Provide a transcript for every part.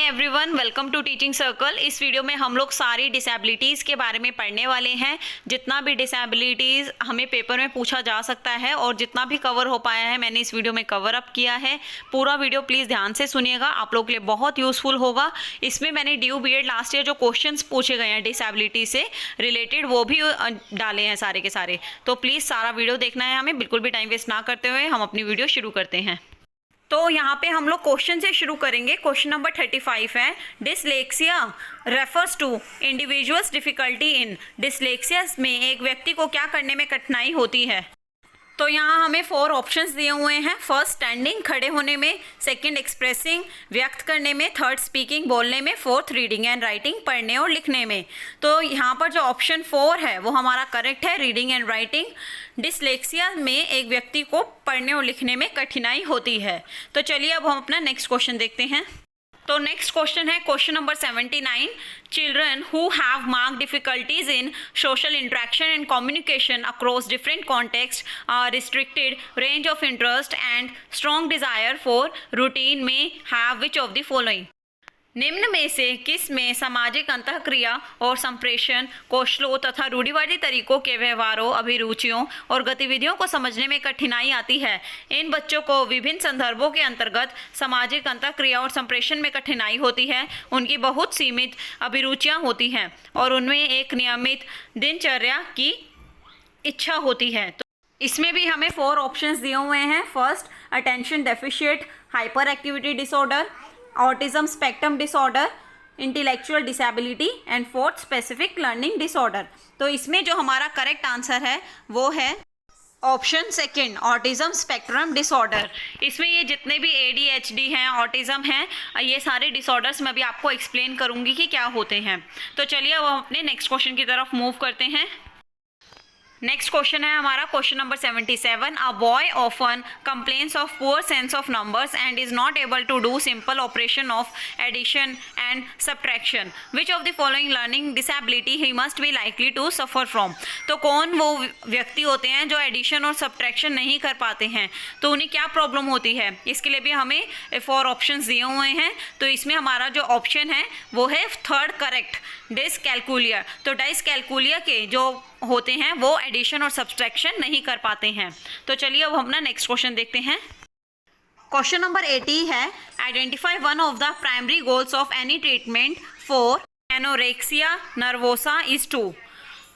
Hi everyone, welcome to teaching circle. इस video में हम लोग सारी डिसेबिलिटीज़ के बारे में पढ़ने वाले हैं। जितना भी डिसेबिलिटीज़ हमें पेपर में पूछा जा सकता है और जितना भी कवर हो पाया है मैंने इस वीडियो में कवर अप किया है। पूरा वीडियो प्लीज़ ध्यान से सुनिएगा, आप लोग के लिए बहुत यूज़फुल होगा। इसमें मैंने ड्यू बीएड लास्ट ईयर जो क्वेश्चन पूछे गए हैं डिसेबिलिटी से रिलेटेड वो भी डाले हैं सारे के सारे। तो प्लीज़ सारा वीडियो देखना है हमें, बिल्कुल भी टाइम वेस्ट ना करते हुए हम अपनी वीडियो शुरू करते हैं। तो यहाँ पे हम लोग क्वेश्चन से शुरू करेंगे। क्वेश्चन नंबर 35 है, dyslexia refers to individuals difficulty in. Dyslexia में एक व्यक्ति को क्या करने में कठिनाई होती है। तो यहाँ हमें 4 ऑप्शंस दिए हुए हैं। फर्स्ट स्टैंडिंग खड़े होने में, सेकंड एक्सप्रेसिंग व्यक्त करने में, थर्ड स्पीकिंग बोलने में, फोर्थ रीडिंग एंड राइटिंग पढ़ने और लिखने में। तो यहाँ पर जो ऑप्शन 4 है वो हमारा करेक्ट है, रीडिंग एंड राइटिंग। डिसलेक्सिया में एक व्यक्ति को पढ़ने और लिखने में कठिनाई होती है। तो चलिए अब हम अपना नेक्स्ट क्वेश्चन देखते हैं। तो नेक्स्ट क्वेश्चन है question number 79। Children who have marked difficulties in social interaction and communication across different context are restricted range of interest and strong desire for routine may have which of the following. निम्न में से किस में सामाजिक अंतःक्रिया और संप्रेषण कौशलों तथा रूढ़िवादी तरीकों के व्यवहारों, अभिरुचियों और गतिविधियों को समझने में कठिनाई आती है। इन बच्चों को विभिन्न संदर्भों के अंतर्गत सामाजिक अंतःक्रिया और संप्रेषण में कठिनाई होती है। उनकी बहुत सीमित अभिरुचियां होती हैं और उनमें एक नियमित दिनचर्या की इच्छा होती है। तो इसमें भी हमें 4 ऑप्शंस दिए हुए हैं। First, attention deficit hyper activity disorder, autism spectrum disorder, intellectual disability and fourth specific learning disorder. तो इसमें जो हमारा करेक्ट आंसर है वो है option second, autism spectrum disorder. इसमें ये जितने भी ADHD हैं, ऑटिज्म हैं, ये सारे डिसऑर्डर्स मैं अभी आपको एक्सप्लेन करूंगी कि क्या होते हैं। तो चलिए अब हम अपने नेक्स्ट क्वेश्चन की तरफ मूव करते हैं। नेक्स्ट क्वेश्चन है हमारा question number 77। A boy often complains of poor sense of numbers and is not able to do simple operation of addition and subtraction. Which of the following learning disability he must be likely to suffer from. तो कौन वो व्यक्ति होते हैं जो addition और subtraction नहीं कर पाते हैं, तो उन्हें क्या प्रॉब्लम होती है। इसके लिए भी हमें 4 ऑप्शंस दिए हुए हैं। तो इसमें हमारा जो ऑप्शन है वो है थर्ड करेक्ट, डिसकैल्कुलिया। तो डिसकैल्कुलिया के जो होते हैं वो एडिशन और सब्ट्रैक्शन नहीं कर पाते हैं। तो चलिए अब हम अपना नेक्स्ट क्वेश्चन देखते हैं। क्वेश्चन नंबर 80 है, identify one of the primary goals of any treatment for anorexia nervosa is to.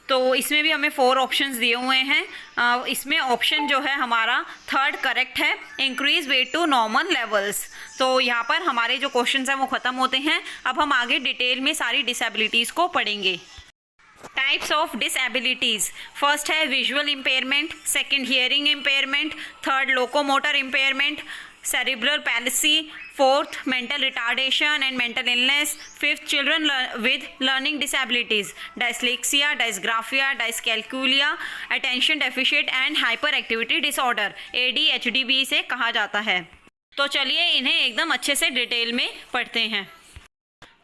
तो इसमें भी हमें 4 ऑप्शंस दिए हुए हैं। इसमें ऑप्शन जो है हमारा थर्ड करेक्ट है, increase weight to normal levels. तो यहाँ पर हमारे जो क्वेश्चंस हैं वो ख़त्म होते हैं। अब हम आगे डिटेल में सारी डिसेबिलिटीज़ को पढ़ेंगे। टाइप्स ऑफ डिसेबिलिटीज़, फर्स्ट है visual impairment, second hearing impairment, third locomotor impairment, cerebral palsy, fourth mental retardation and mental illness, fifth children with learning disabilities, dyslexia, dysgraphia, dyscalculia, attention deficit and hyperactivity disorder, ADHD भी इसे कहा जाता है। तो चलिए इन्हें एकदम अच्छे से डिटेल में पढ़ते हैं।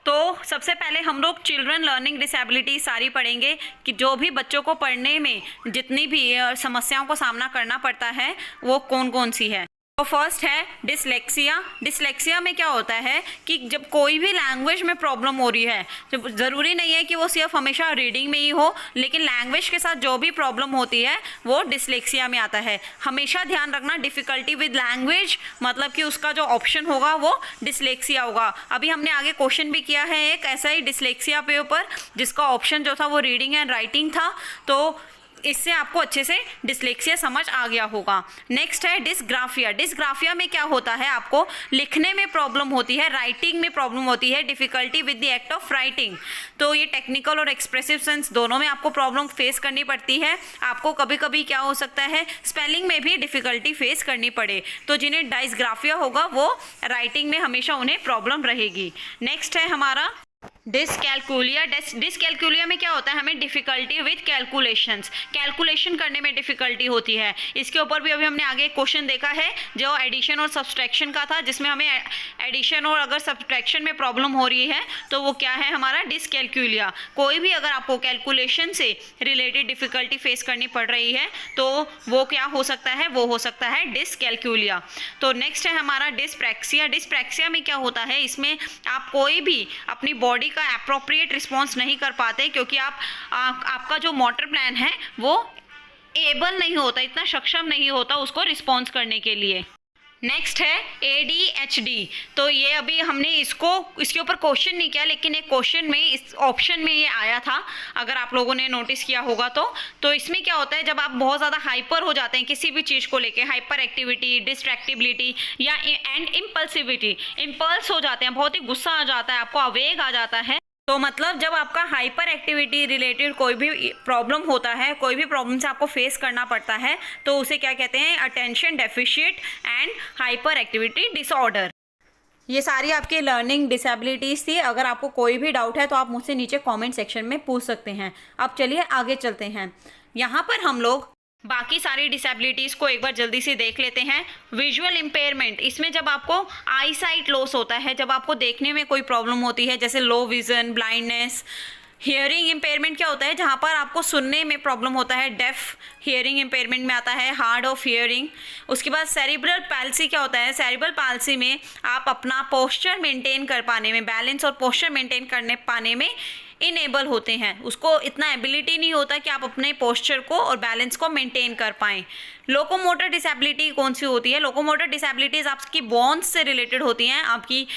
तो सबसे पहले हम लोग चिल्ड्रन लर्निंग डिसेबिलिटी सारी पढ़ेंगे कि जो भी बच्चों को पढ़ने में जितनी भी समस्याओं को सामना करना पड़ता है वो कौन कौन सी है। तो फर्स्ट है डिसलेक्सिया। डिसलेक्सिया में क्या होता है कि जब कोई भी लैंग्वेज में प्रॉब्लम हो रही है, जब ज़रूरी नहीं है कि वो सिर्फ हमेशा रीडिंग में ही हो, लेकिन लैंग्वेज के साथ जो भी प्रॉब्लम होती है वो डिसलेक्सिया में आता है। हमेशा ध्यान रखना, डिफ़िकल्टी विद लैंग्वेज मतलब कि उसका जो ऑप्शन होगा वो डिसलेक्सिया होगा। अभी हमने आगे क्वेश्चन भी किया है एक ऐसा ही डिसलेक्सिया पे ऊपर, जिसका ऑप्शन जो था वो रीडिंग एंड राइटिंग था। तो इससे आपको अच्छे से डिसलेक्सिया समझ आ गया होगा। नेक्स्ट है डिसग्राफिया। डिसग्राफिया में क्या होता है, आपको लिखने में प्रॉब्लम होती है, राइटिंग में प्रॉब्लम होती है, difficulty with the act of writing. तो ये टेक्निकल और एक्सप्रेसिव सेंस दोनों में आपको प्रॉब्लम फेस करनी पड़ती है। आपको कभी कभी क्या हो सकता है, स्पेलिंग में भी डिफ़िकल्टी फेस करनी पड़े। तो जिन्हें डिसग्राफिया होगा वो राइटिंग में हमेशा उन्हें प्रॉब्लम रहेगी। नेक्स्ट है हमारा डिसकैलकुलिया। डिसकैलकुलिया में क्या होता है, हमें डिफ़िकल्टी विथ कैलकुलेशंस, कैलकुलेशन करने में डिफ़िकल्टी होती है। इसके ऊपर भी अभी हमने आगे क्वेश्चन देखा है जो एडिशन और सब्सट्रैक्शन का था, जिसमें हमें एडिशन और अगर सब्सट्रैक्शन में प्रॉब्लम हो रही है तो वो क्या है हमारा डिसकैलकुलिया। कोई भी अगर आपको कैलकुलेशन से रिलेटेड डिफ़िकल्टी फेस करनी पड़ रही है तो वो क्या हो सकता है, वो हो सकता है डिसकैलकुलिया। तो नेक्स्ट है हमारा डिस्प्रैक्सिया। डिस्प्रैक्सिया में क्या होता है, इसमें आप कोई भी अपनी बॉडी का एप्रोप्रिएट रिस्पॉन्स नहीं कर पाते, क्योंकि आपका जो मोटर प्लान है वो एबल नहीं होता, इतना सक्षम नहीं होता उसको रिस्पॉन्स करने के लिए। नेक्स्ट है ADHD। तो ये अभी हमने इसके ऊपर क्वेश्चन नहीं किया, लेकिन एक क्वेश्चन में इस ऑप्शन में ये आया था, अगर आप लोगों ने नोटिस किया होगा तो इसमें क्या होता है, जब आप बहुत ज़्यादा हाइपर हो जाते हैं किसी भी चीज़ को लेके, हाइपर एक्टिविटी, डिस्ट्रैक्टिबिलिटी या एंड इम्पल्सिविटी, इम्पल्स हो जाते हैं, बहुत ही गुस्सा आ जाता है आपको, आवेग आ जाता है, तो मतलब जब आपका हाइपर एक्टिविटी रिलेटेड कोई भी प्रॉब्लम होता है, कोई भी प्रॉब्लम से आपको फेस करना पड़ता है, तो उसे क्या कहते हैं, attention deficit and hyperactivity disorder. ये सारी आपकी लर्निंग डिसेबिलिटीज़ थी। अगर आपको कोई भी डाउट है तो आप मुझसे नीचे कमेंट सेक्शन में पूछ सकते हैं। अब चलिए आगे चलते हैं। यहाँ पर हम लोग बाकी सारी डिसेबिलिटीज़ को एक बार जल्दी से देख लेते हैं। विजुअल इम्पेयरमेंट, इसमें जब आपको आई साइट लॉस होता है, जब आपको देखने में कोई प्रॉब्लम होती है, जैसे low vision, blindness. Hearing impairment क्या होता है, जहाँ पर आपको सुनने में प्रॉब्लम होता है, डेफ हियरिंग इम्पेयरमेंट में आता है, हार्ड ऑफ हियरिंग। उसके बाद सेरिब्रल पैल्सी क्या होता है, सेरिब्रल पैल्सी में आप अपना पोस्चर मेंटेन कर पाने में, बैलेंस और पोस्चर मेंटेन करने पाने में इनेबल होते हैं, उसको इतना एबिलिटी नहीं होता कि आप अपने पोस्चर को और बैलेंस को मेंटेन कर पाएँ। लोकोमोटर डिसेबिलिटी कौन सी होती है, लोकोमोटर डिसेबिलिटीज़ आपकी बोन्स से रिलेटेड होती हैं, आपकी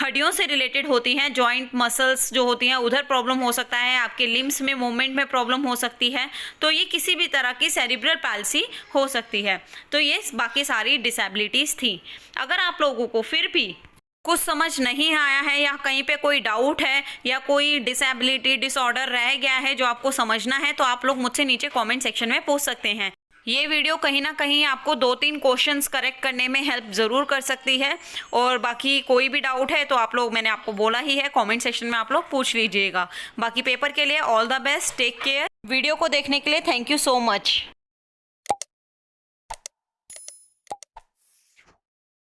हड्डियों से रिलेटेड होती हैं, जॉइंट मसल्स जो होती हैं उधर प्रॉब्लम हो सकता है, आपके लिम्स में मूवमेंट में प्रॉब्लम हो सकती है, तो ये किसी भी तरह की सेरिब्रल पैल्सी हो सकती है। तो ये बाकी सारी डिसेबिलिटीज़ थी। अगर आप लोगों को फिर भी कुछ समझ नहीं आया है या कहीं पे कोई डाउट है या कोई डिसेबिलिटी डिसऑर्डर रह गया है जो आपको समझना है, तो आप लोग मुझसे नीचे कमेंट सेक्शन में पूछ सकते हैं। ये वीडियो कहीं ना कहीं आपको 2-3 क्वेश्चंस करेक्ट करने में हेल्प ज़रूर कर सकती है, और बाकी कोई भी डाउट है तो आप लोग, मैंने आपको बोला ही है, कमेंट सेक्शन में आप लोग पूछ लीजिएगा। बाकी पेपर के लिए all the best, take care. Video को देखने के लिए थैंक यू सो मच।